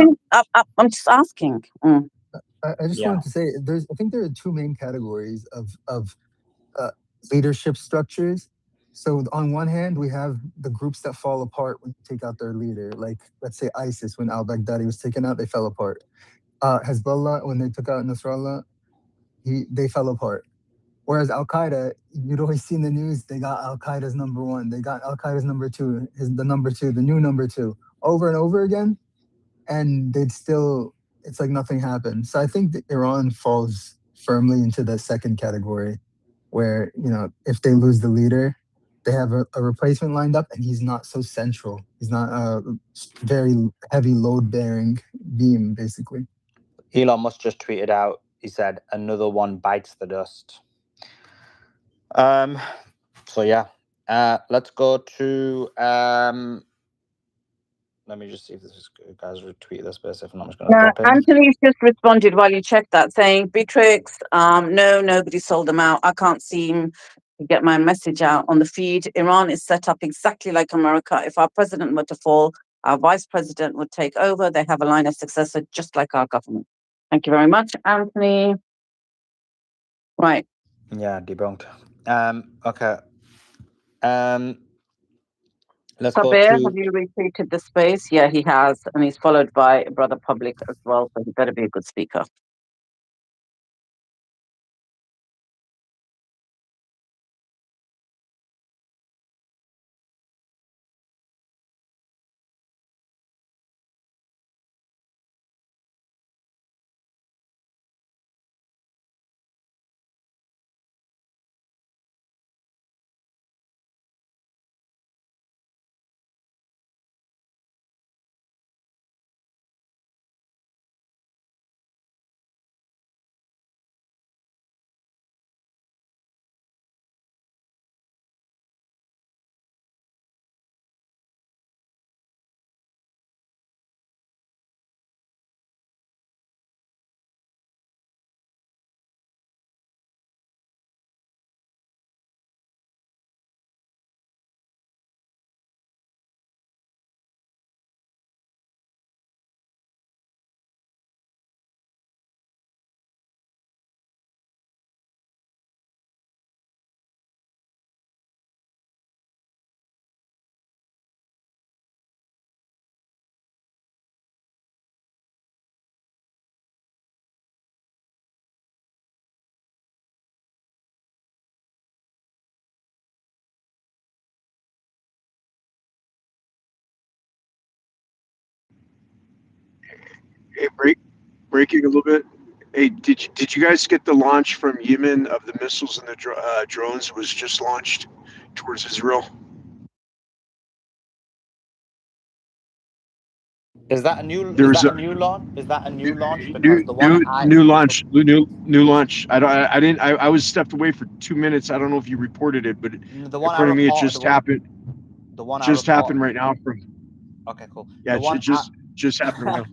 think I'm just asking. I just wanted to say I think there are two main categories of uh, leadership structures. So on one hand, we have the groups that fall apart when you take out their leader. Like let's say ISIS, when al-Baghdadi was taken out, they fell apart. Hezbollah, when they took out Nasrallah, they fell apart. Whereas Al Qaeda, you'd always see in the news, they got Al Qaeda's number one, they got Al Qaeda's number two, the number two, the new number two, over and over again, and they'd still, it's like nothing happened. So I think that Iran falls firmly into the second category, where if they lose the leader, they have a replacement lined up, and he's not so central. He's not a very heavy load bearing beam, basically. Elon Musk just tweeted out. He said, "Another one bites the dust." So yeah, let's go to let me just see if this guys retweet this bit. If not, I'm just going to drop it. Anthony's just responded while you check that, saying, Beatrix, no, nobody sold them out. I can't seem to get my message out on the feed. Iran is set up exactly like America. If our president were to fall, our vice president would take over. They have a line of successor, just like our government. Thank you very much, Anthony. Right. Yeah, debunked. Okay. Let's Kabir, go to... have you retweeted the space? Yeah, he has, and he's followed by Brother Public as well, so he better be a good speaker. Hey, breaking a little bit. Hey, did you guys get the launch from Yemen of the missiles and the drones? It was just launched towards Israel. Is that a new launch? Is that a new launch? Because new launch. I was stepped away for 2 minutes. I don't know if you reported it, but according to me, it just happened. The one just happened right now. Okay, cool. Yeah, it just happened right now.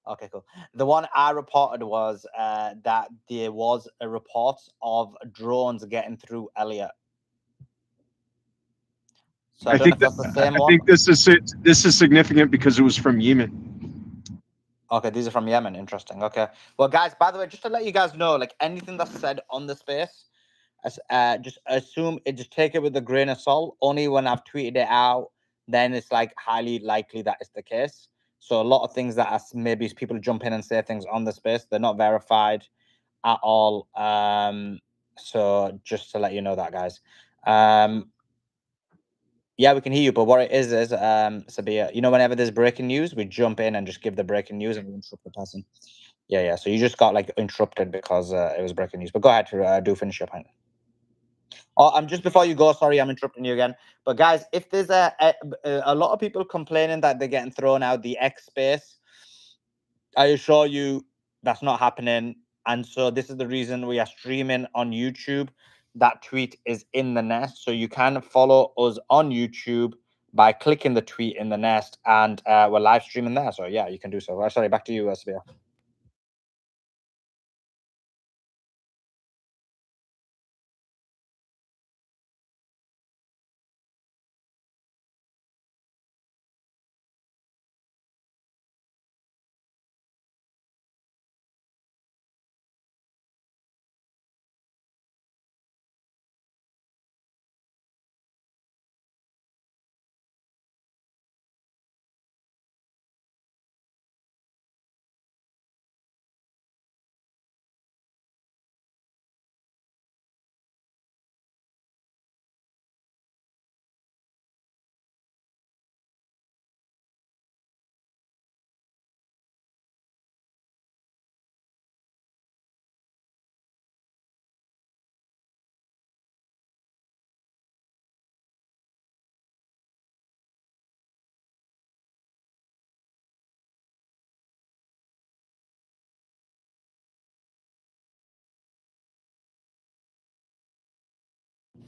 Okay, cool. The one I reported was that there was a report of drones getting through Elliot. So I think that's the same one. I think this is significant because it was from Yemen. Okay, these are from Yemen. Interesting. Okay. Well, guys, by the way, just to let you guys know, like anything that's said on the space, just assume it, just take it with a grain of salt. Only when I've tweeted it out, then it's like highly likely that it's the case. So a lot of things that maybe people jump in and say things on the space, they're not verified at all. So just to let you know that, guys. Yeah, we can hear you, but what it is Sabia, whenever there's breaking news, we jump in and just give the breaking news and we interrupt the person. Yeah. So you just got like interrupted because it was breaking news. But go ahead, do finish your point. Oh, I'm just before you go. Sorry, I'm interrupting you again. But guys, if there's a lot of people complaining that they're getting thrown out the X space, I assure you that's not happening. And so this is the reason we are streaming on YouTube. That tweet is in the nest, so you can follow us on YouTube by clicking the tweet in the nest, and we're live streaming there. So yeah, you can do so. Sorry, back to you, Sabia.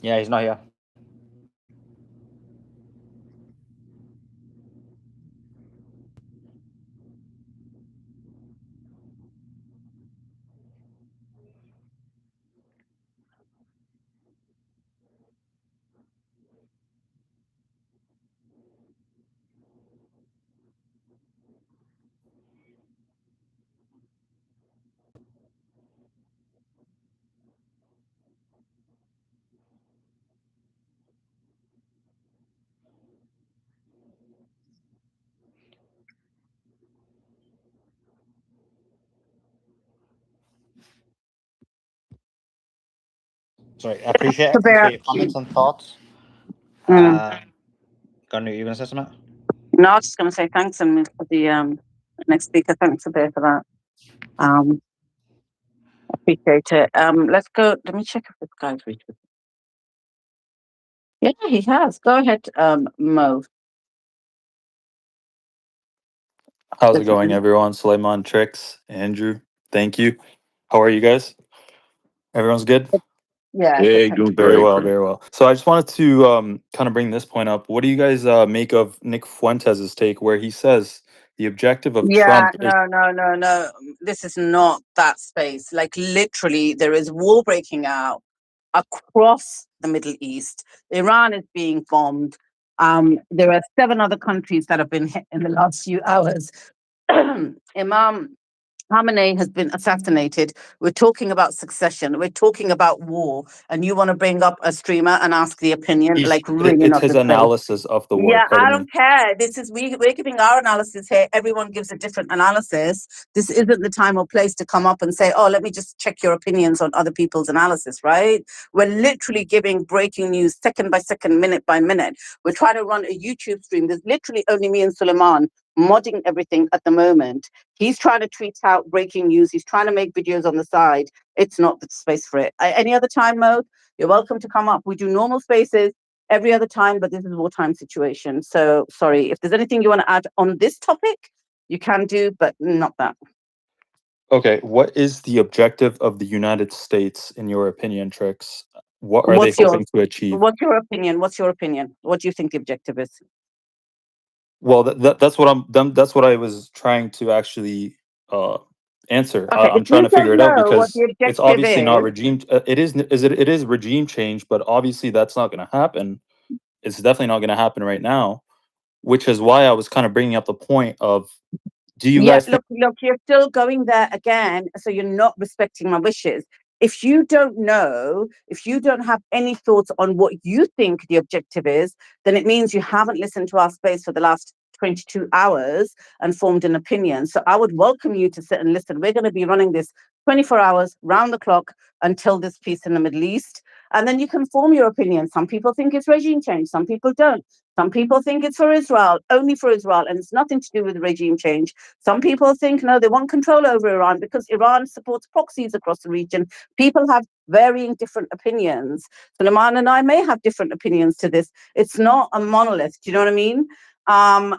Yeah, he's not here. Sorry, I appreciate your comments and thoughts. Gunnar, you gonna say something? No, I was just going to say thanks and for the next speaker. Thanks a bit for that. Appreciate it. Let's go. Let me check if this guy's reached. Yeah, he has. Go ahead, Mo. How's it going, everyone? Suleiman, Tricks, Andrew, thank you. How are you guys? Everyone's good? Yeah. Hey, doing Very great. well, very well. So I just wanted to kind of bring this point up. What do you guys make of Nick Fuentes' take where he says the objective of Yeah, Trump is... no. This is not that space. Like literally, there is war breaking out across the Middle East. Iran is being bombed. There are 7 other countries that have been hit in the last few hours. Imam Khamenei has been assassinated. We're talking about succession. We're talking about war. And you want to bring up a streamer and ask the opinion? Like, really It's not his the space. analysis of the war. Yeah, I Pardon me. don't care. This is we're giving our analysis here. Everyone gives a different analysis. This isn't the time or place to come up and say, "Oh, let me just check your opinions on other people's analysis." Right? We're literally giving breaking news second by second, minute by minute. We're trying to run a YouTube stream. There's literally only me and Suleiman modding everything at the moment. He's trying to tweet out breaking news. He's trying to make videos on the side. It's not the space for it. Any other time, Mo, you're welcome to come up. We do normal spaces every other time, but this is a wartime situation. So sorry, if there's anything you want to add on this topic, you can do, but not that. Okay, what is the objective of the United States, in your opinion, Tricks? What are they hoping to achieve? What's your opinion? What's your opinion? What do you think the objective is? Well, that's what I was trying to actually answer. Okay, I'm if trying you to figure don't it out know what because the it's objective obviously not is, regime. It is regime change, but obviously that's not going to happen. It's definitely not going to happen right now, which is why I was kind of bringing up the point of, do you guys think... look, you're still going there again, so you're not respecting my wishes. If you don't know, if you don't have any thoughts on what you think the objective is, then it means you haven't listened to our space for the last 22 hours and formed an opinion. So I would welcome you to sit and listen. We're going to be running this 24 hours round the clock until there's peace in the Middle East. And then you can form your opinion. Some people think it's regime change. Some people don't. Some people think it's for Israel, only for Israel, and it's nothing to do with regime change. Some people think, no, they want control over Iran because Iran supports proxies across the region. People have varying different opinions. Suleiman and I may have different opinions to this. It's not a monolith. Do you know what I mean? And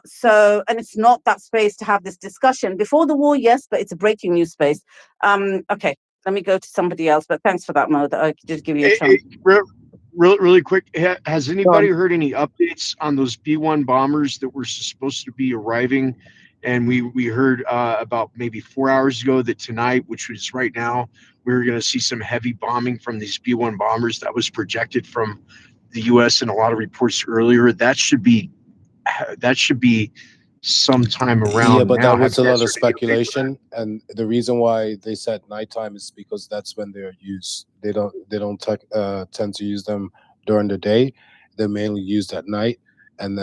it's not that space to have this discussion. Before the war, yes, but it's a breaking news space. Okay, let me go to somebody else, but thanks for that, Mo, that I could just give you a chance. Really quick, has anybody heard any updates on those B-1 bombers that were supposed to be arriving? And we heard about maybe 4 hours ago that tonight, which is right now, we're going to see some heavy bombing from these B-1 bombers that was projected from the U.S. and a lot of reports earlier. That should be sometime around. Yeah, but now. that was a lot of Have you guys heard any update for speculation, and the reason why they said nighttime is because that's when they're used. They don't tend to use them during the day. They're mainly used at night, and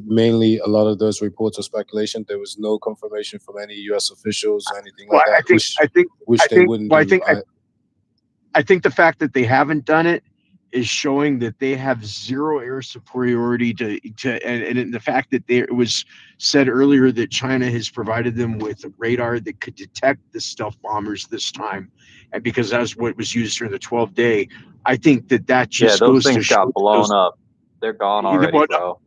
mainly a lot of those reports are speculation. There was no confirmation from any U.S. officials or anything like that. Which they wouldn't do. I think the fact that they haven't done it is showing that they have zero air superiority and the fact that it was said earlier that China has provided them with a radar that could detect the stealth bombers this time, and because that's what was used during the 12-day. I think that just those goes to things show got blown up. They're gone already, bro.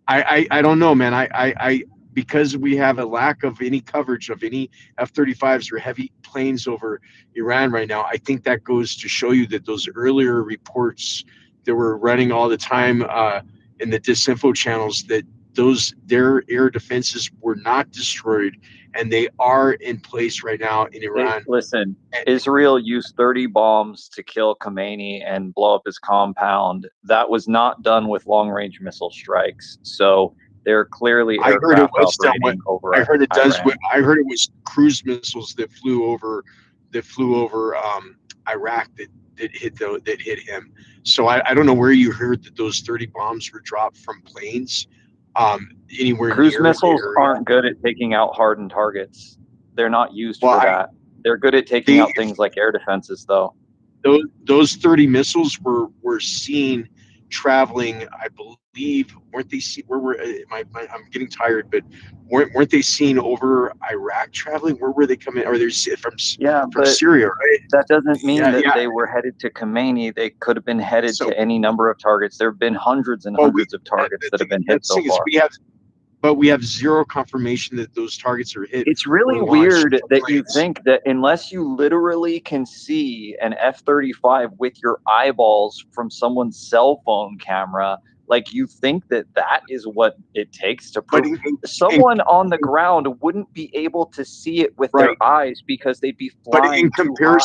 I don't know, man. I because we have a lack of any coverage of any F-35s or heavy planes over Iran right now. I think that goes to show you that those earlier reports that were running all the time in the disinfo channels that their air defenses were not destroyed, and they are in place right now in Iran. Listen, Israel used 30 bombs to kill Khamenei and blow up his compound. That was not done with long-range missile strikes. So they're clearly aircraft operating over I heard it Iran. I heard it was cruise missiles that flew over Iraq that hit him. So I don't know where you heard that those 30 bombs were dropped from planes. Anywhere Cruise near missiles the area. aren't good at taking out hardened targets. They're not used for that. They're good at taking out things like air defenses, though. Those 30 missiles were seen traveling, I believe. Weren't they seen? Where were I'm getting tired, but weren't they seen over Iraq traveling? Where were they coming? Or they're from Syria, right? That doesn't mean that they were headed to Khamenei. They could have been headed to any number of targets. There have been hundreds and hundreds of targets that have been hit so far. We have zero confirmation that those targets are hit. It's really weird that you think that unless you literally can see an F-35 with your eyeballs from someone's cell phone camera, like you think that is what it takes to prove. Someone on the ground wouldn't be able to see it with their eyes because they'd be flying too high.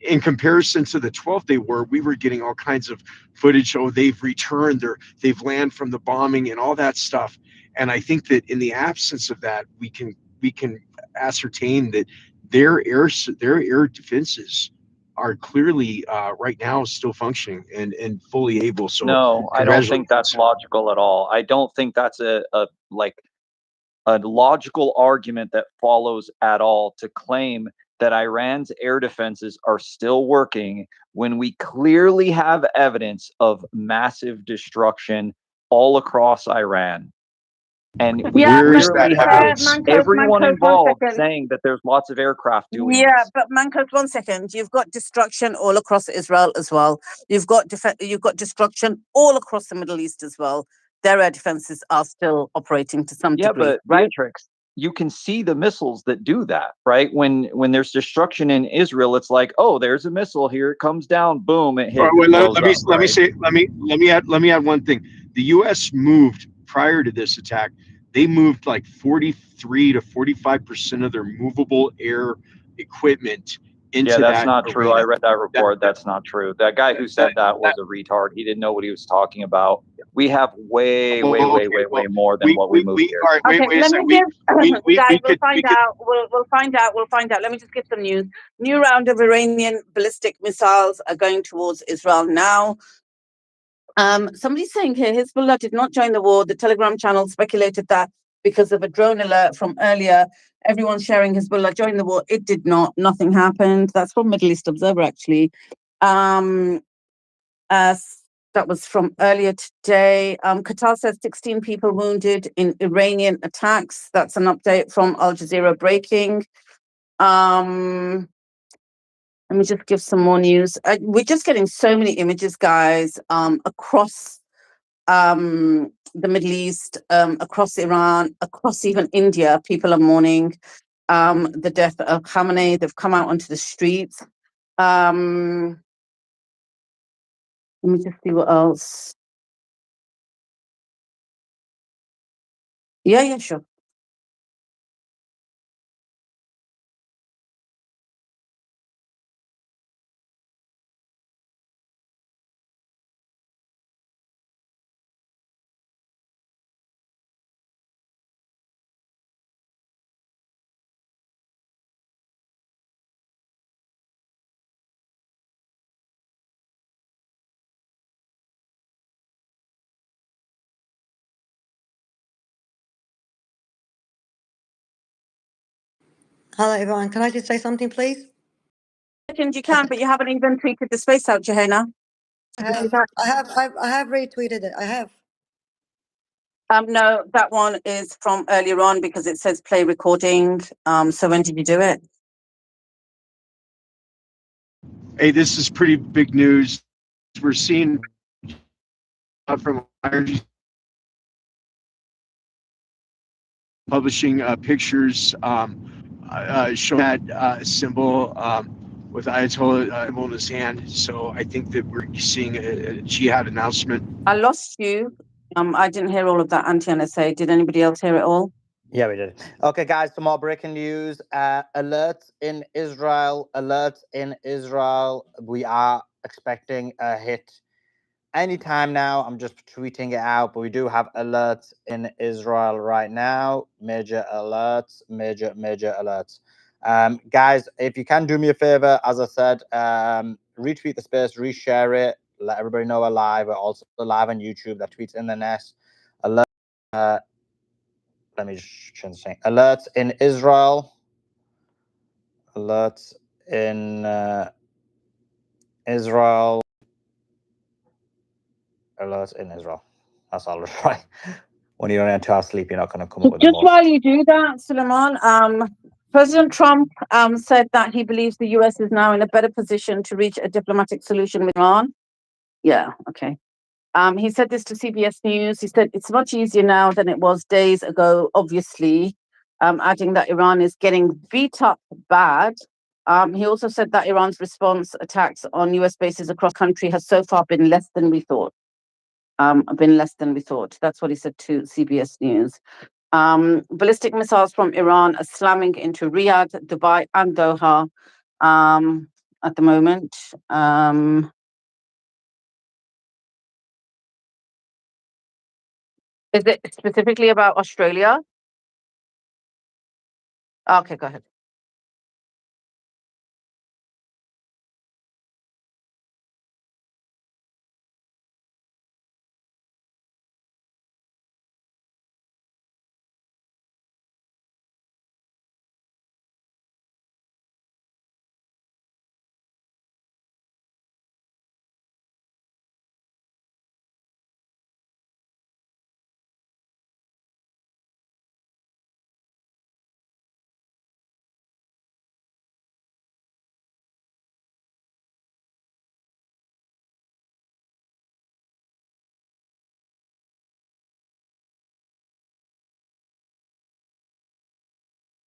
In comparison to the 12th we were getting all kinds of footage. Oh, they've returned, they've landed from the bombing and all that stuff. And I think that in the absence of that, we can ascertain that their air defenses are clearly right now still functioning and fully able. So no, I don't think that's logical at all. I don't think that's a logical argument that follows at all to claim that Iran's air defenses are still working when we clearly have evidence of massive destruction all across Iran. And we clearly have everyone involved saying that there's lots of aircraft doing this. But Mankos, 1 second. You've got destruction all across Israel as well. You've got destruction all across the Middle East as well. Their air defenses are still operating to some degree. Yeah, but Matrix, you can see the missiles that do that, right? When there's destruction in Israel, it's like, oh, there's a missile here, it comes down, boom, it hits. Let me add one thing. The U.S. moved prior to this attack. They moved like 43 to 45% of their movable air equipment into that. Yeah, that's not true. I read that report. That's not true. That guy who said that was a retard. He didn't know what he was talking about. We have way more than what we moved here. We'll find out. We'll find out. Let me just give some news. New round of Iranian ballistic missiles are going towards Israel now. Somebody's saying here, Hezbollah did not join the war. The Telegram channel speculated that because of a drone alert from earlier. Everyone's sharing Hezbollah joined the war. It did not. Nothing happened. That's from Middle East Observer, actually. That was from earlier today. Qatar says 16 people wounded in Iranian attacks. That's an update from Al Jazeera Breaking. Let me just give some more news. We're just getting so many images, guys, across the Middle East, across Iran, across even India. People are mourning the death of Khamenei. They've come out onto the streets. Let me just see what else. Yeah, sure. Hello, everyone. Can I just say something, please? You can, but you haven't even tweeted the space out, Johanna. I have retweeted it. I have. No, that one is from earlier on because it says play recording. So when did you do it? Hey, this is pretty big news. We're seeing from publishing pictures showing that symbol with Ayatollah holding his hand. So I think that we're seeing a jihad announcement. I lost you. I didn't hear all of that anti-NSA. Did anybody else hear it all? Yeah, we did. Okay, guys, some more breaking news. Alert in Israel. Alert in Israel. We are expecting a hit anytime now. I'm just tweeting it out, but we do have alerts in Israel right now. Major alerts, major alerts. Guys, if you can do me a favor, as I said, retweet the space, reshare it, let everybody know we're live. We're also live on YouTube. That tweets in the nest. Alert. Let me just change the thing. Alerts in Israel. Alerts in Israel. Alerts in Israel. That's all I'll try. When you're in 2 hours sleep, you're not going to come up with the Just most. while you do that, Suleiman, President Trump said that he believes the US is now in a better position to reach a diplomatic solution with Iran. Yeah, okay. He said this to CBS News. He said it's much easier now than it was days ago, obviously, adding that Iran is getting beat up bad. He also said that Iran's response attacks on US bases across the country has so far been less than we thought. That's what he said to CBS News. Ballistic missiles from Iran are slamming into Riyadh, Dubai, and Doha at the moment. Is it specifically about Australia? Okay, go ahead.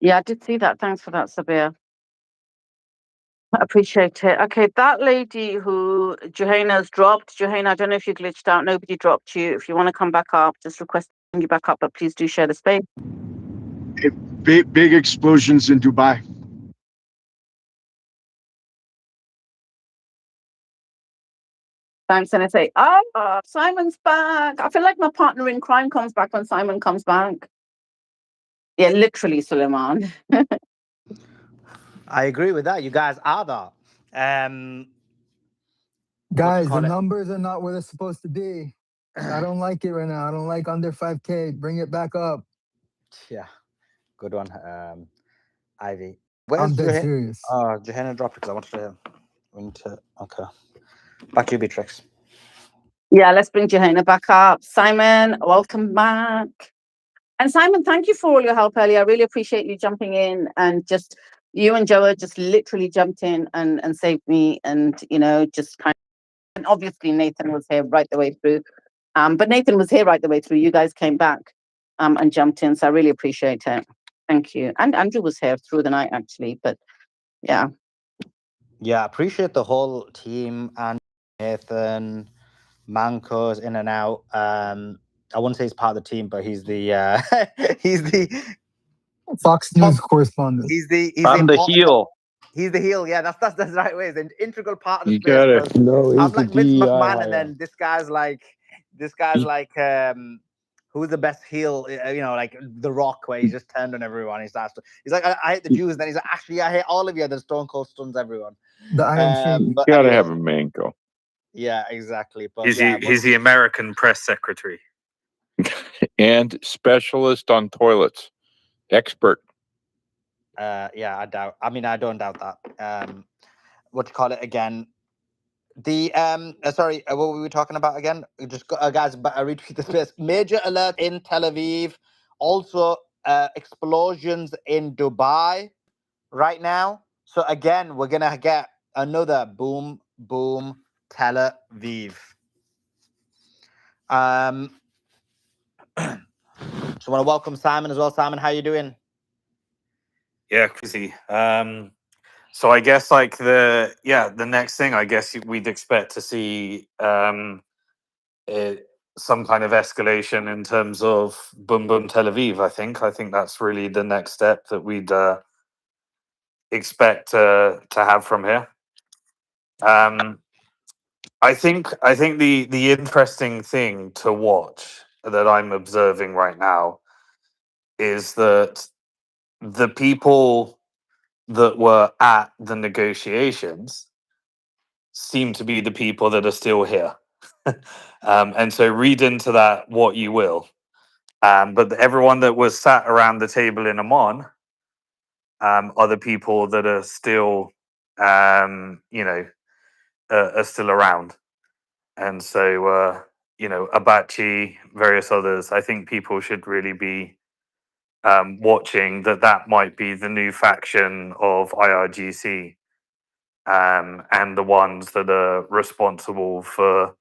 Yeah, I did see that. Thanks for that, Sabir. I appreciate it. Okay, that lady who Johanna's dropped. Johanna, I don't know if you glitched out. Nobody dropped you. If you want to come back up, just request you back up, but please do share the space. Big explosions in Dubai. Thanks, and I say, Simon's back. I feel like my partner in crime comes back when Simon comes back. Yeah, literally, Suleiman. I agree with that. You guys are that. Guys, the numbers are not where they're supposed to be. I don't like it right now. I don't like under 5K. Bring it back up. Yeah, good one, Ivy. I'm dead serious. Johanna dropped it because I wanted to. We need to. Okay, back to you, Beatrix. Yeah, let's bring Johanna back up. Simon, welcome back. And Simon, thank you for all your help earlier. I really appreciate you jumping in, and just you and Joa just literally jumped in and saved me, and just kind of. And obviously Nathan was here right the way through. But Nathan was here right the way through. You guys came back and jumped in, so I really appreciate it. Thank you. And Andrew was here through the night actually, but yeah. Yeah, appreciate the whole team and Nathan, Manco's in and out. I wouldn't say he's part of the team, but he's the he's the Fox News correspondent. I'm the heel. He's the heel. Yeah, that's the right way. He's an integral part of the You space. got it. No, I'm he's the like Vince DEI McMahon, hire. and then this guy's like who's the best heel? Like The Rock, where he just turned on everyone. He's like, I hate the Jews. And then he's like, actually, I hate all of you. Then Stone Cold stuns everyone. The Iron Sheik. You gotta have a Manco. Yeah, exactly. But he's the American press secretary. And specialist on toilets. Expert. Yeah, I don't doubt that. What do you call it again? The sorry, what were we talking about again? Just guys, retweet the space. Major alert in Tel Aviv. Also, explosions in Dubai right now. So again, we're gonna get another boom, Tel Aviv. So I want to welcome Simon as well. Simon, how you doing? Yeah, crazy. So I guess like the next thing I guess we'd expect to see some kind of escalation in terms of Boom Boom Tel Aviv. I think that's really the next step that we'd expect to have from here. I think the interesting thing to watch that I'm observing right now is that the people that were at the negotiations seem to be the people that are still here. And so read into that what you will. But everyone that was sat around the table in Amman are the people that are still, are still around. And so, Abachi, various others, I think people should really be watching that might be the new faction of IRGC, and the ones that are responsible for,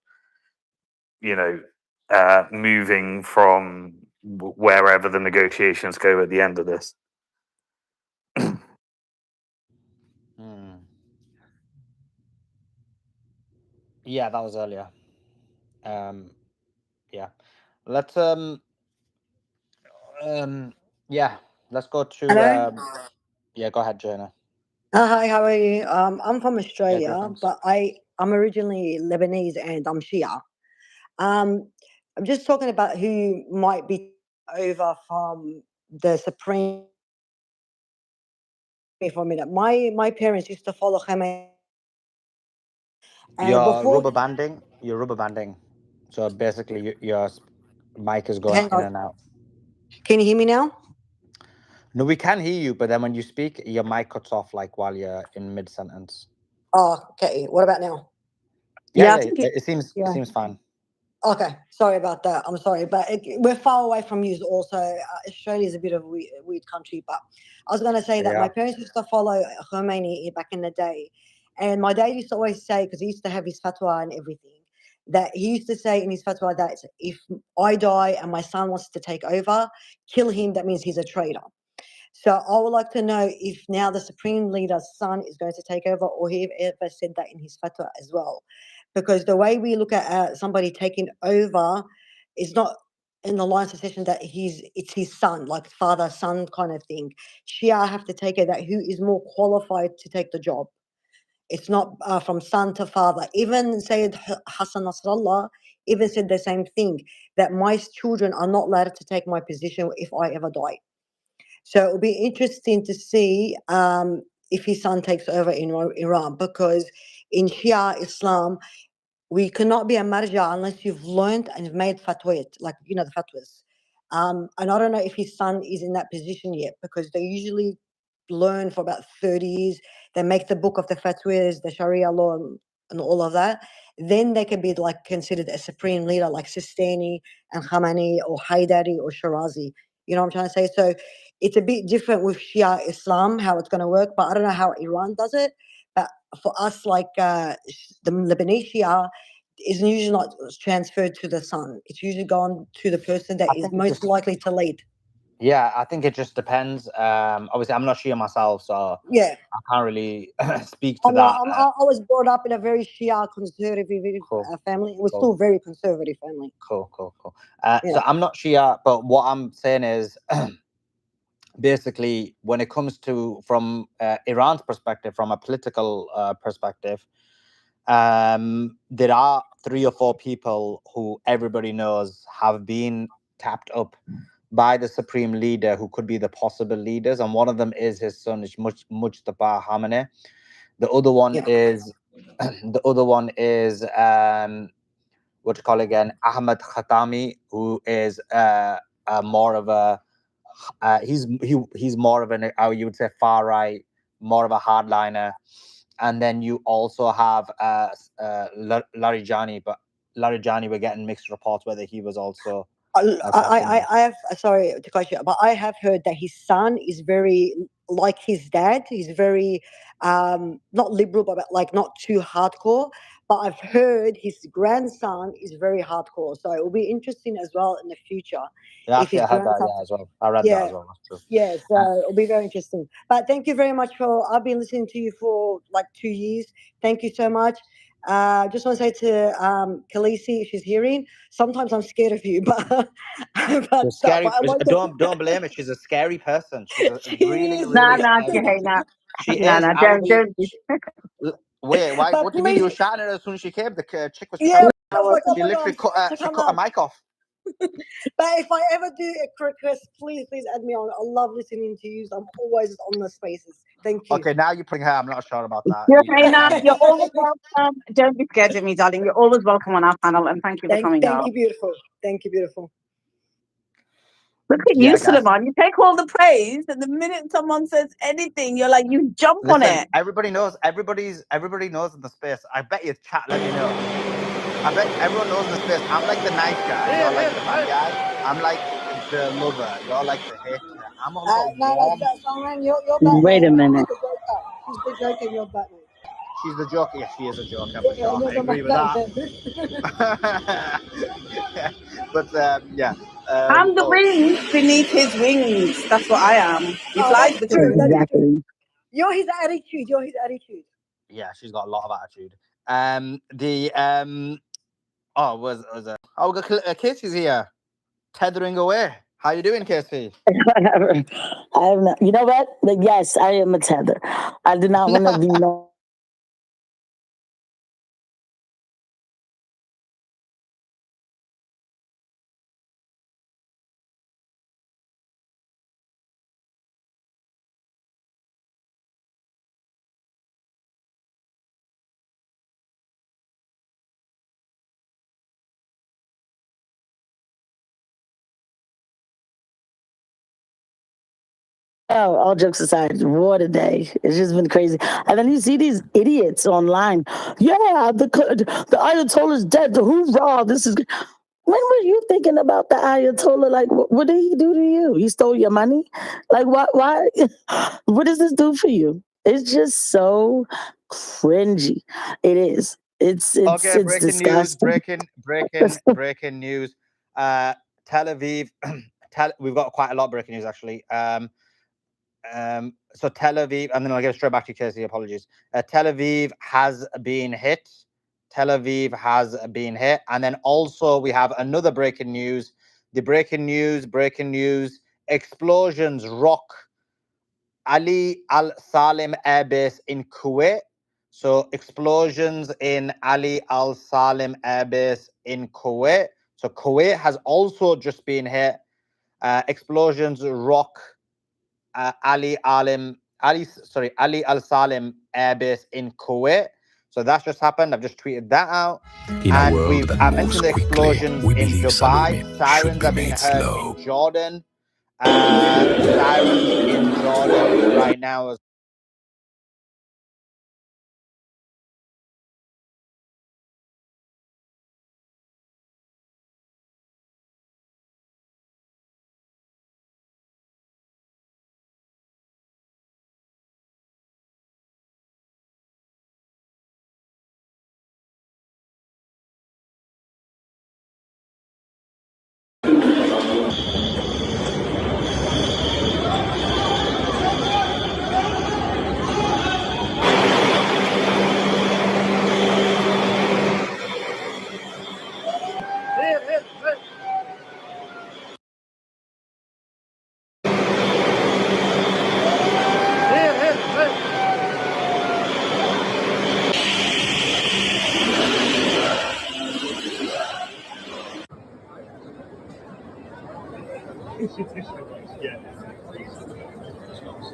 moving from wherever the negotiations go at the end of this. Yeah, that was earlier. Yeah. Let's let's go to Hello. yeah, go ahead, Jonah. Hi, how are you? I'm from Yeah, good, Australia, thanks. but I'm originally Lebanese and I'm Shia. I'm just talking about who might be over from the Supreme for a minute. My parents used to follow Khamenei, and You're before rubber banding. You're rubber banding. So basically, your mic is going hang in on, and out. can you hear me now? No, we can hear you, but then when you speak, your mic cuts off like while you're in mid sentence. Oh, okay. What about now? Yeah, Yeah, I yeah, think it seems Yeah. fine. Okay, sorry about that. I'm sorry, but we're far away from you also. Australia is a bit of a weird country, but I was going to say that my Yeah. parents used to follow Khomeini back in the day. And my dad used to always say, because he used to have his fatwa and everything, that he used to say in his fatwa that if I die and my son wants to take over, kill him, that means he's a traitor. So I would like to know if now the Supreme Leader's son is going to take over, or he ever said that in his fatwa as well. Because the way we look at somebody taking over is not in the line of succession that it's his son, like father son kind of thing. Shia have to take it that who is more qualified to take the job. It's not from son to father. Even Sayyid Hassan Nasrallah even said the same thing, that my children are not allowed to take my position if I ever die. So it'll be interesting to see if his son takes over in Iran, because in Shia Islam, we cannot be a marja unless you've learned and you've made fatwa, like, the fatwas. And I don't know if his son is in that position yet, because they usually learn for about 30 years. They make the book of the fatwas, the Sharia law, and all of that. Then they can be like considered a supreme leader like Sistani and Khamenei or Haidari or Shirazi. You know what I'm trying to say? So it's a bit different with Shia Islam, how it's going to work, but I don't know how Iran does it. But for us, like the Lebanese Shia, is usually not transferred to the son. It's usually gone to the person that I is think it most just likely to lead. yeah, I think it just depends. Obviously, I'm not Shia myself, so Yeah. I can't really speak to I'm that. not, I was brought up in a very Shia conservative Cool, family. It was cool, still very conservative family. cool. So Yeah. I'm not Shia, but what I'm saying is, basically, when it comes to from Iran's perspective, from a political perspective, there are 3 or 4 people who everybody knows have been tapped up by the supreme leader, who could be the possible leaders, and one of them is his son, Mujtaba Khamenei. The other one Yeah. is what you call again, Ahmed Khatami, who is more of a he's more of an you would say far right, more of a hardliner. And then you also have Larijani, but Larijani, we're getting mixed reports whether he was also assassinated. I have sorry to cut you, but I have heard that his son is very like his dad. He's very not liberal, but like not too hardcore. but I've heard his grandson is very hardcore. So it will be interesting as well in the future. Yeah, if his actually, I heard that, grandson, yeah, as well. I read that yeah, as well. That's true. yeah, so it'll be very interesting. But thank you very much I've been listening to you for like 2 years. Thank you so much. Just want to say to Khaleesi, if she's hearing, sometimes I'm scared of you, but She's scary. but I like Don't blame her. She's a scary person. She's a she really, is. Nah, really nah, scary okay, person. nah. She Nah, is. nah, I will be. don't. Wait, why? But What do you mean? You please, were shouting at her as soon as she came. The chick was yeah, trembling. I was like, oh She my god, literally I'm scared to she come cut her up. mic off. But if I ever do a request, please add me on. I love listening to you. I'm always on the spaces. Thank you. Okay, now you're putting her. I'm not sure about that. You're you're always welcome. Don't be scared of me, darling. You're always welcome on our panel, and thank you for coming Thank out. you, beautiful. Thank you, beautiful. Look at Yeah, you, guys. Suleiman. You take all the praise, and the minute someone says anything, you're like, you jump on Listen, it. everybody knows. Everybody knows in the space. I bet you chat. Let me know. I bet everyone knows in the space. I'm like the nice guy. You're like the bad guy. I'm like the lover. You're like the hater. I'm all the No, warm. that's Solomon. You're Batman. Wait a minute. She's the Joker. You're Batman. She's the joker. Yeah, she is a joker for sure. You're I the agree with that. But yeah. I'm the Oh, wind beneath his wings. That's what I am. He flies that's between true. That's true. exactly. You're his attitude. You're his attitude. yeah, she's got a lot of attitude. Oh, was it? Oh, we got Casey's here, tethering away. How you doing, Casey? I'm not, you know what? Yes, I am a tether. I do not want to be no. Oh, all jokes aside, what a day. It's just been crazy. And then you see these idiots online. Yeah, the Ayatollah's dead. Hoorah, this is good. When were you thinking about the Ayatollah? Like, what did he do to you? He stole your money? Like, why? What does this do for you? It's just so cringy. It is. It's Okay, it's breaking news. disgusting. Breaking news. Tel Aviv. We've got quite a lot of breaking news actually. So Tel Aviv, and then I'll get straight back to you, Casey. Apologies. Tel Aviv has been hit. Tel Aviv has been hit, and then also we have another breaking news. The breaking news. Explosions rock Ali Al Salim Air Base in Kuwait. So explosions in Ali Al Salim Air Base in Kuwait. So Kuwait has also just been hit. Explosions rock Ali Al Salim Air Base in Kuwait. So that's just happened. I've just tweeted that out. And I mentioned the explosions in Dubai. Sirens are being heard in Jordan. Sirens in Jordan right now.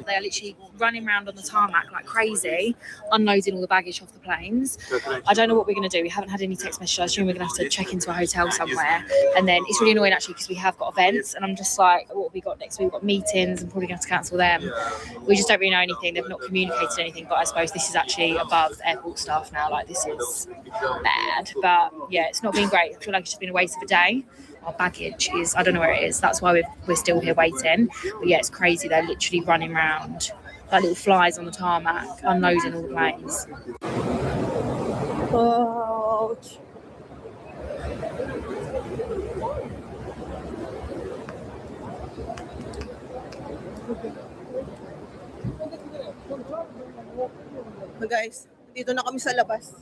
They are literally running around on the tarmac like crazy, unloading all the baggage off the planes. I don't know what we're going to do. We haven't had any text messages. I assume we're going to have to check into a hotel somewhere. And then it's really annoying actually because we have got events and I'm just like, what have we got next week? We've got meetings and probably going to have to cancel them. We just don't really know anything. They've not communicated anything, but I suppose this is actually above airport staff now. Like this is bad. But yeah, it's not been great. I feel like it's just been a waste of a day. Our baggage is, I don't know where it is. That's why we're still here waiting. But yeah, it's crazy. They're literally running around like little flies on the tarmac, unloading all the planes. Oh. Ouch. So guys, dito na kami sa labas.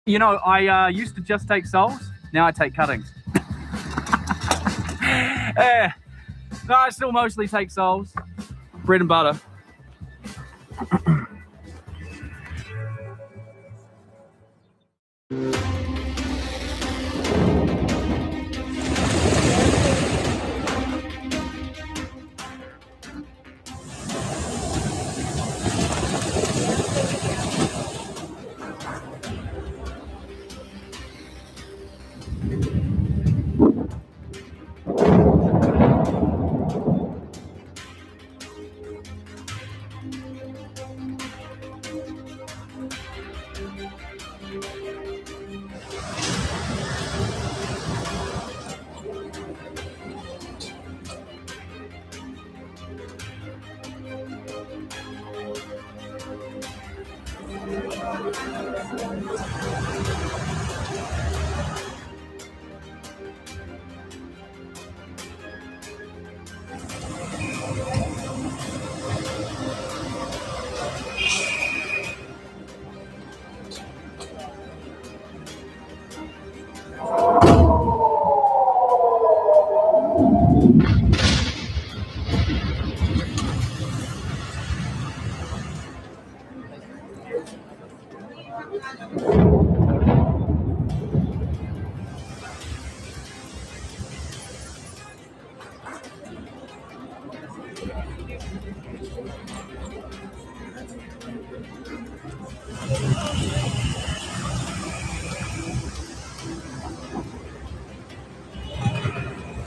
You know, I used to just take souls. Now I take cuttings. No, I still mostly take souls. Bread and butter.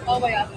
Oh my god.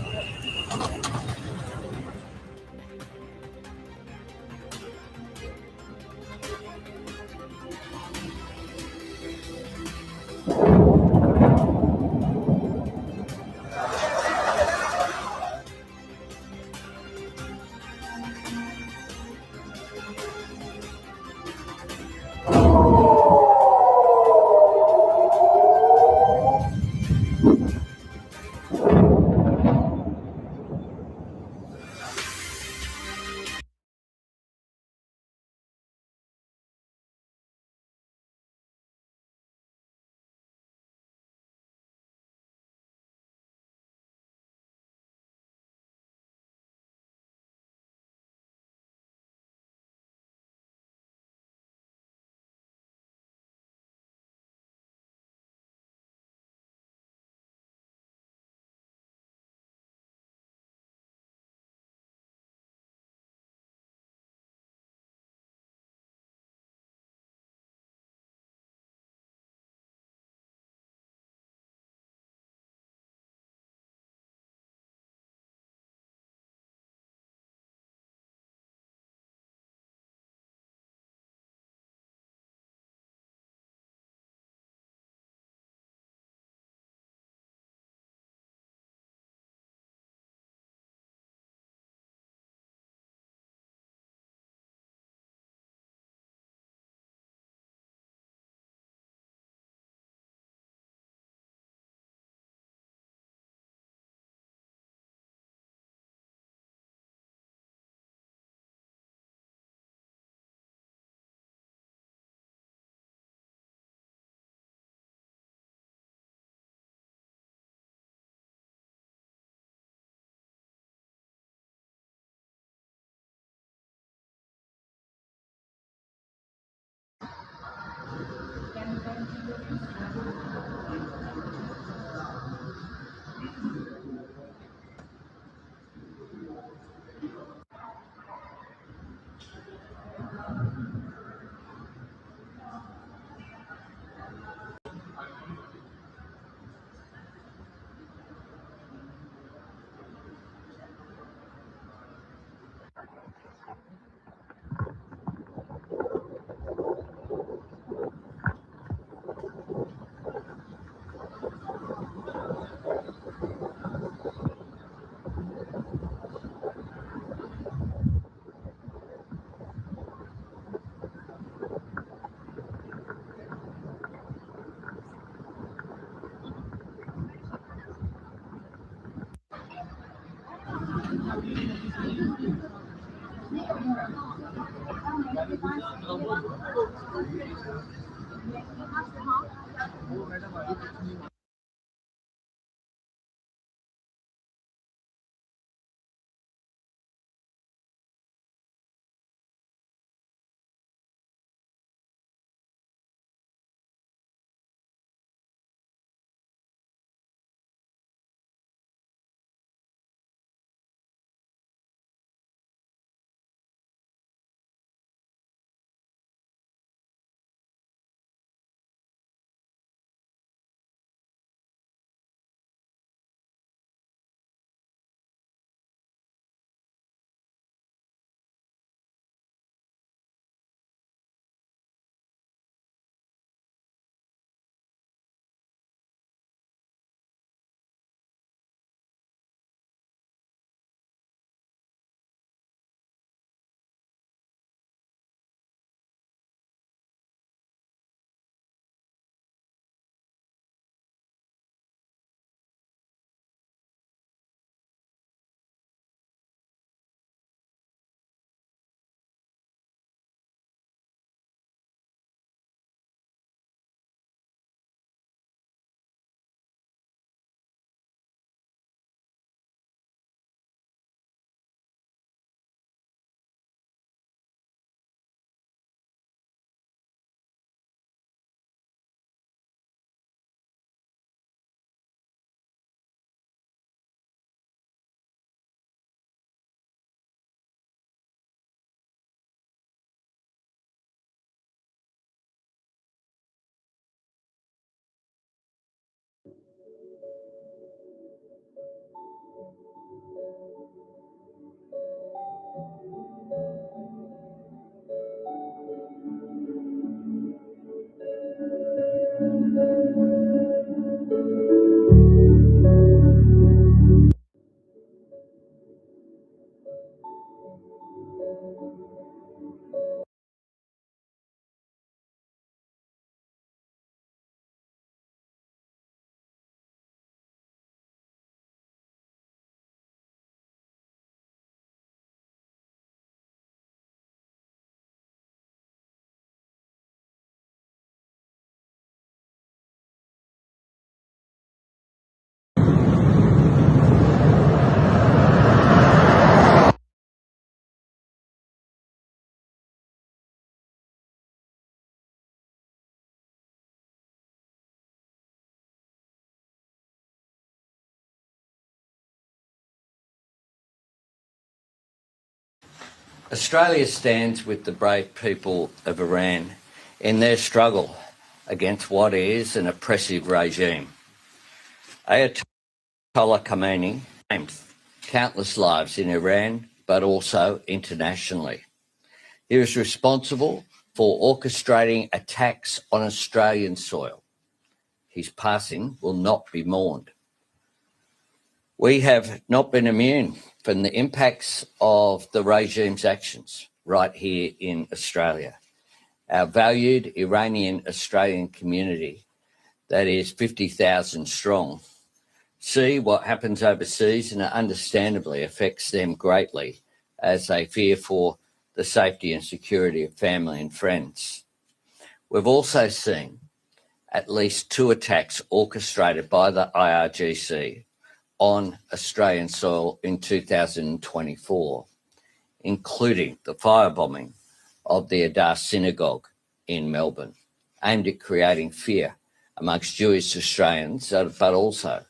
Australia stands with the brave people of Iran in their struggle against what is an oppressive regime. Ayatollah Khamenei claimed countless lives in Iran, but also internationally. He was responsible for orchestrating attacks on Australian soil. His passing will not be mourned. We have not been immune from the impacts of the regime's actions right here in Australia. Our valued Iranian Australian community, that is 50,000 strong, see what happens overseas, and it understandably affects them greatly as they fear for the safety and security of family and friends. We've also seen at least 2 attacks orchestrated by the IRGC on Australian soil in 2024, including the firebombing of the Adar Synagogue in Melbourne, aimed at creating fear amongst Jewish Australians, but also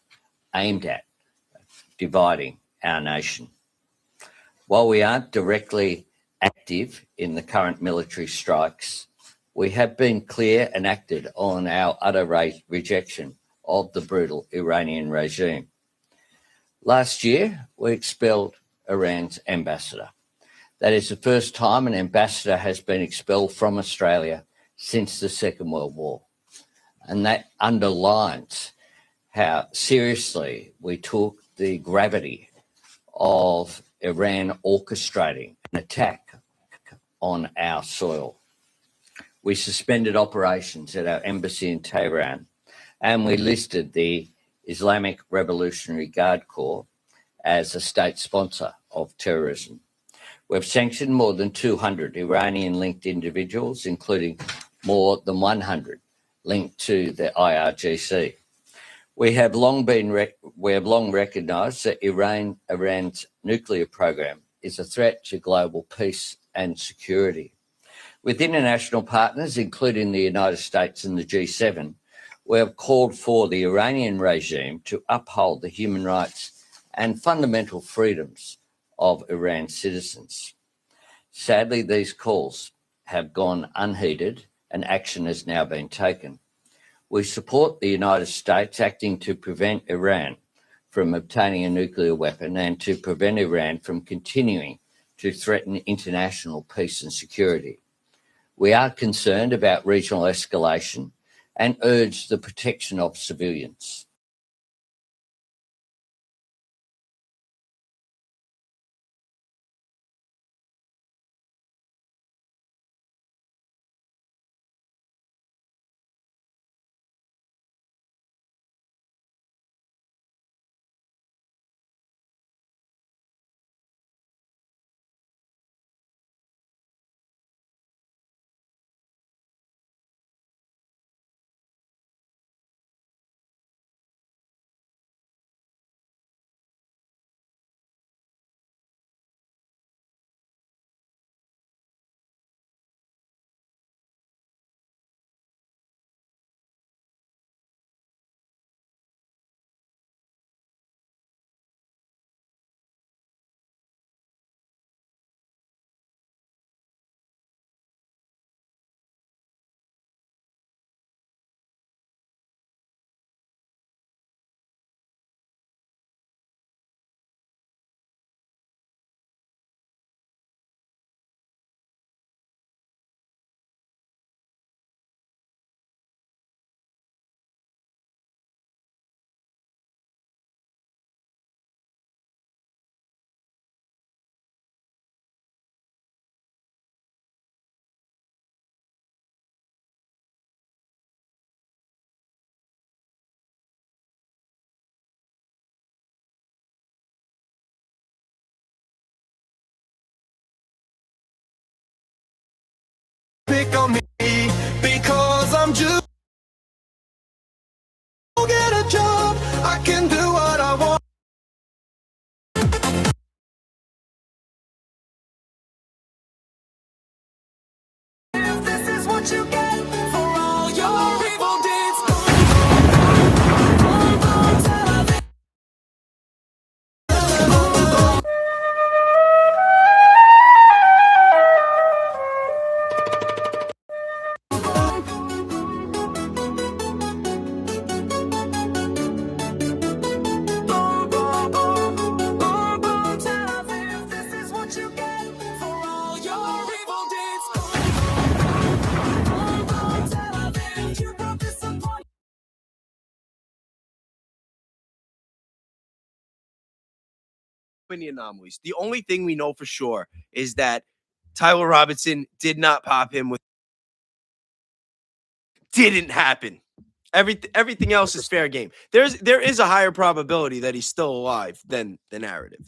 aimed at dividing our nation. While we aren't directly active in the current military strikes, we have been clear and acted on our utter rejection of the brutal Iranian regime. Last year, we expelled Iran's ambassador. That is the first time an ambassador has been expelled from Australia since the Second World War. And that underlines how seriously we took the gravity of Iran orchestrating an attack on our soil. We suspended operations at our embassy in Tehran, and we listed the Islamic Revolutionary Guard Corps as a state sponsor of terrorism. We've sanctioned more than 200 Iranian-linked individuals, including more than 100 linked to the IRGC. We have long recognised that Iran's nuclear program is a threat to global peace and security. With international partners, including the United States and the G7, we have called for the Iranian regime to uphold the human rights and fundamental freedoms of Iran's citizens. Sadly, these calls have gone unheeded and action has now been taken. We support the United States acting to prevent Iran from obtaining a nuclear weapon and to prevent Iran from continuing to threaten international peace and security. We are concerned about regional escalation and urge the protection of civilians. Pick on me because I'm just get a job. I can do what I want. If this is what you get for all your evil deeds, many anomalies. The only thing we know for sure is that Tyler Robinson did not pop him with. Didn't happen. Everything else is fair game. There is a higher probability that he's still alive than the narrative.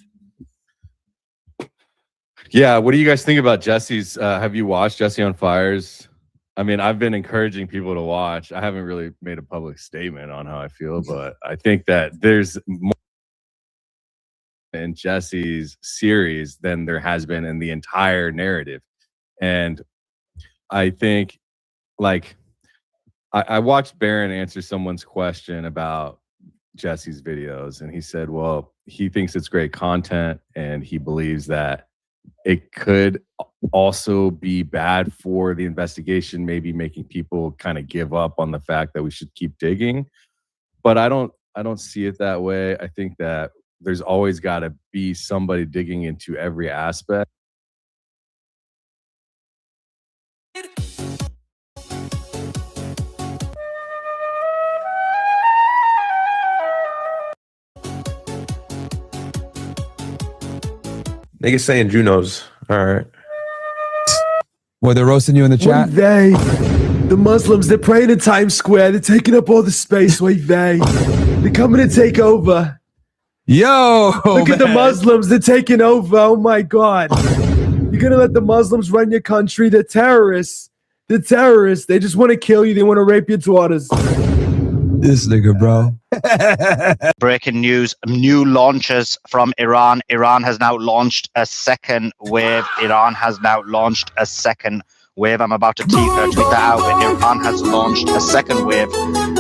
Yeah, what do you guys think about Jesse's? Have you watched Jesse on Fire's? I mean, I've been encouraging people to watch. I haven't really made a public statement on how I feel, but I think that there's more in Jesse's series than there has been in the entire narrative. And I think, like, I watched Barron answer someone's question about Jesse's videos, and he said, well, he thinks it's great content, and he believes that it could also be bad for the investigation, maybe making people kind of give up on the fact that we should keep digging. But I don't see it that way. I think that there's always got to be somebody digging into every aspect. Niggas saying Junos. All right. Well, they're roasting you in the chat. They, the Muslims, they're praying in Times Square. They're taking up all the space. They're coming to take over. Yo, look at the Muslims. They're taking over. Oh my God. You're going to let the Muslims run your country. They're terrorists. They're terrorists. They just want to kill you. They want to rape your daughters. This nigga, bro. Breaking news, new launches from Iran. Iran has now launched a second wave. I'm about to tweet that out, but Iran has launched a second wave.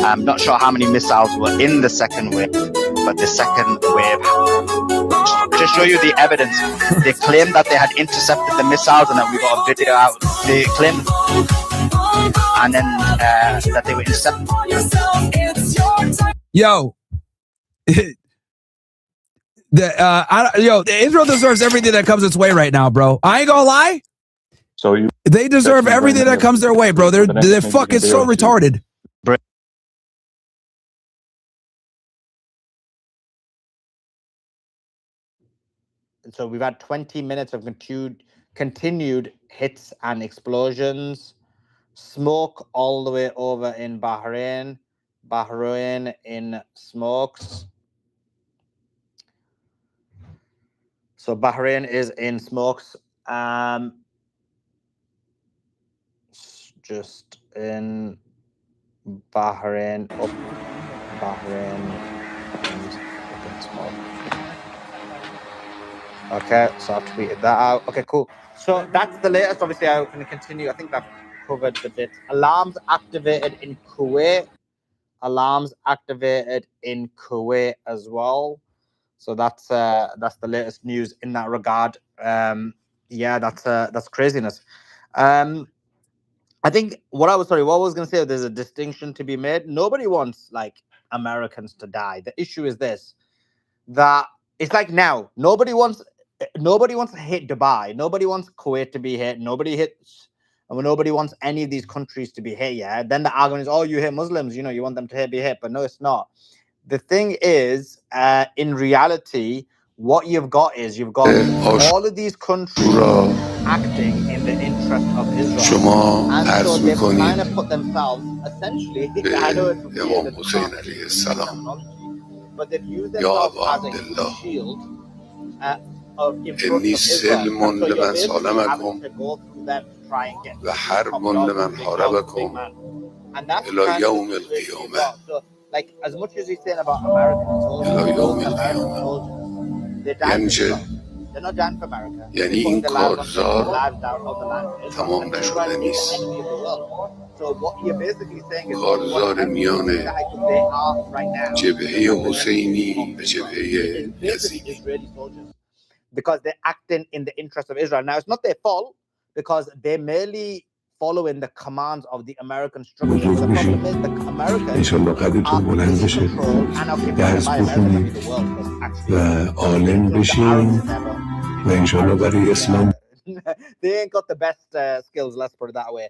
I'm not sure how many missiles were in the second wave, but the second wave, to show you the evidence, they claimed that they had intercepted the missiles and that we got a video out. They claimed and then that they were intercepted. Yo, Israel deserves everything that comes its way right now, bro. I ain't gonna lie. So they deserve everything that comes their way, bro. They're fucking so retarded. So we've had 20 minutes of continued hits and explosions. Smoke all the way over in Bahrain. Bahrain in smokes. So Bahrain is in smokes. Just in Bahrain. Up Bahrain in smoke. Okay, so I've tweeted that out. Okay, cool. So that's the latest. Obviously, I'm going to continue. I think I've covered the bits. Alarms activated in Kuwait. Alarms activated in Kuwait as well. So that's the latest news in that regard. Yeah, that's craziness. I think what I was going to say, there's a distinction to be made. Nobody wants like Americans to die. The issue is this, that it's like now nobody wants to hit Dubai. Nobody wants Kuwait to be hit. Nobody wants any of these countries to be hit. Yeah. Then the argument is, oh, you hit Muslims. You know, you want them to be hit, but no, it's not. The thing is, in reality, what you've got all of these countries acting in the interest of Israel, and so they've kind of put themselves essentially. I know it's weird, but they've used themselves as a shield of in front of Israel. So you're basically having to go through them to try and get big man. And that's kind of the situation you've got. So, like, as much as he's saying about American soldiers, they're dying for Israel. They're not dying for America. They're putting their lives down on the land of Israel. And Israel is the enemy of the world. So what you're basically saying is they are right now basically Israeli soldiers, because they're acting in the interest of Israel. Now, it's not their fault, because they're merely following the commands of the American structure. The problem is the Americans are in control and occupied by America the world. They ain't got the best skills, let's put it that way.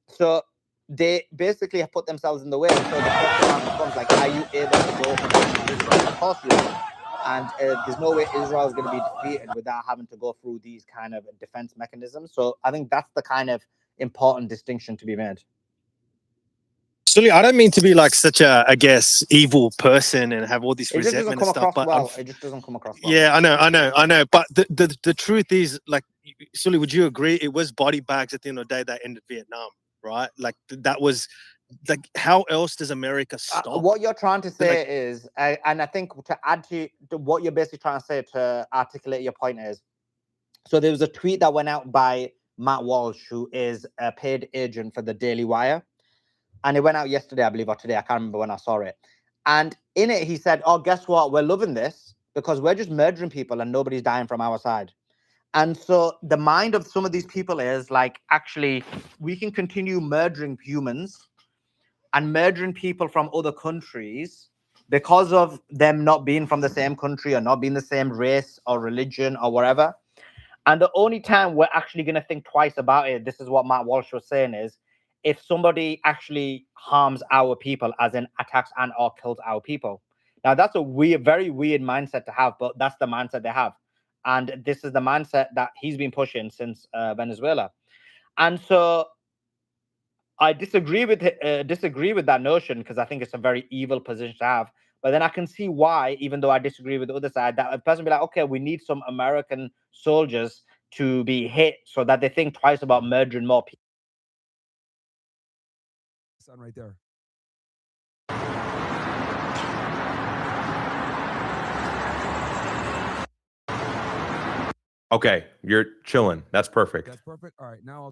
So they basically have put themselves in the way. So the question becomes like, are you able to go against Israel? Of course you are. And there's no way Israel is going to be defeated without having to go through these kind of defense mechanisms. So I think that's the kind of important distinction to be made. Sully, I don't mean to be like such a, I guess, evil person and have all this resentment and stuff, but it just doesn't come across well. Yeah, I know. But the truth is, like, Sully, would you agree? It was body bags at the end of the day that ended Vietnam, right? Like that was. Like, how else does America stop? What you're trying to say is, and I think to add to what you're basically trying to say to articulate your point is, so there was a tweet that went out by Matt Walsh, who is a paid agent for the Daily Wire, and it went out yesterday, I believe, or today. I can't remember when I saw it. And in it, he said, "Oh, guess what? We're loving this because we're just murdering people and nobody's dying from our side." And so the mind of some of these people is like, actually, we can continue murdering humans and murdering people from other countries because of them not being from the same country or not being the same race or religion or whatever. And the only time we're actually going to think twice about it, this is what Matt Walsh was saying, is if somebody actually harms our people, as in attacks and or kills our people. Now, that's a weird, very weird mindset to have, but that's the mindset they have. And this is the mindset that he's been pushing since Venezuela. And so I disagree with that notion, because I think it's a very evil position to have. But then I can see why, even though I disagree with the other side, that a person be like, okay, we need some American soldiers to be hit so that they think twice about murdering more people. Sun right there. Okay, you're chilling. That's perfect. That's perfect. All right, now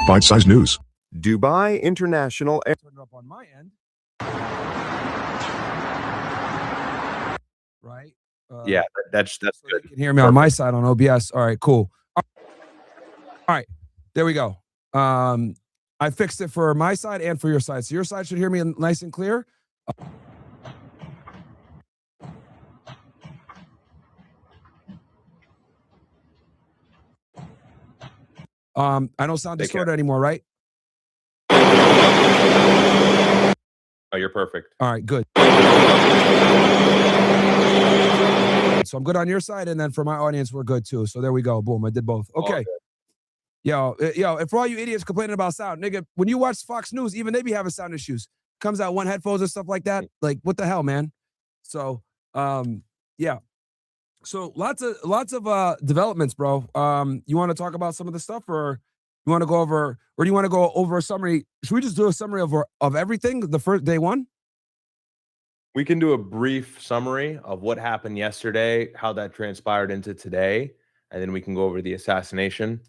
Bite-sized news. Dubai International I'll turn it up on my end. Right? Yeah, that's so good. You can hear me on my side on OBS. All right, cool. All right, there we go. I fixed it for my side and for your side. So your side should hear me nice and clear. I don't sound distorted anymore, right? Oh, you're perfect. All right, good. So I'm good on your side, and then for my audience, we're good too. So there we go. Boom, I did both. Okay. Yo, and for all you idiots complaining about sound, nigga, when you watch Fox News, even they be having sound issues. Comes out one headphones and stuff like that. Like, what the hell, man? So, yeah. So lots of developments, bro. You want to talk about some of the stuff, or you want to go over, or do you want to go over a summary? Should we just do a summary of everything the first day one? We can do a brief summary of what happened yesterday, how that transpired into today, and then we can go over the assassination.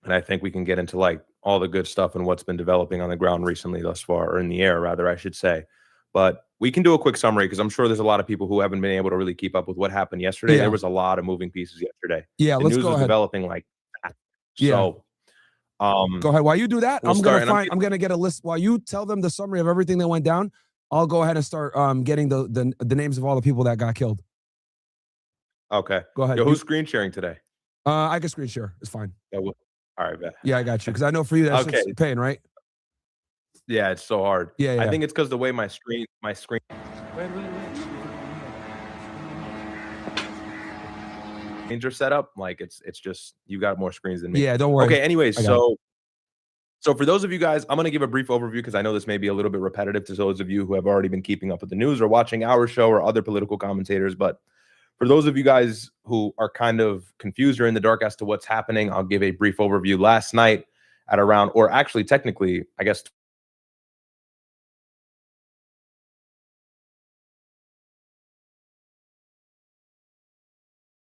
And I think we can get into like all the good stuff and what's been developing on the ground recently thus far, or in the air, rather, I should say. But we can do a quick summary, because I'm sure there's a lot of people who haven't been able to really keep up with what happened yesterday. Yeah. There was a lot of moving pieces yesterday. Yeah, the let's news go was ahead. developing like that. Yeah. So, go ahead. While you do that, we'll I'm gonna start, I'm gonna get a list. While you tell them the summary of everything that went down, I'll go ahead and start getting the names of all the people that got killed. Okay. Go ahead. Yo, who's screen sharing today? I can screen share. It's fine. Yeah, all right, bet. Yeah, I got you. Because I know for you that's Okay. pain, right? Yeah, it's so hard. Yeah. I think it's because the way my screen. Screens are set up, like it's just you got more screens than me. Yeah, don't worry. Okay, anyways, I got so for those of you guys, I'm going to give a brief overview, because I know this may be a little bit repetitive to those of you who have already been keeping up with the news or watching our show or other political commentators. But for those of you guys who are kind of confused or in the dark as to what's happening, I'll give a brief overview. Last night at around, or actually technically, I guess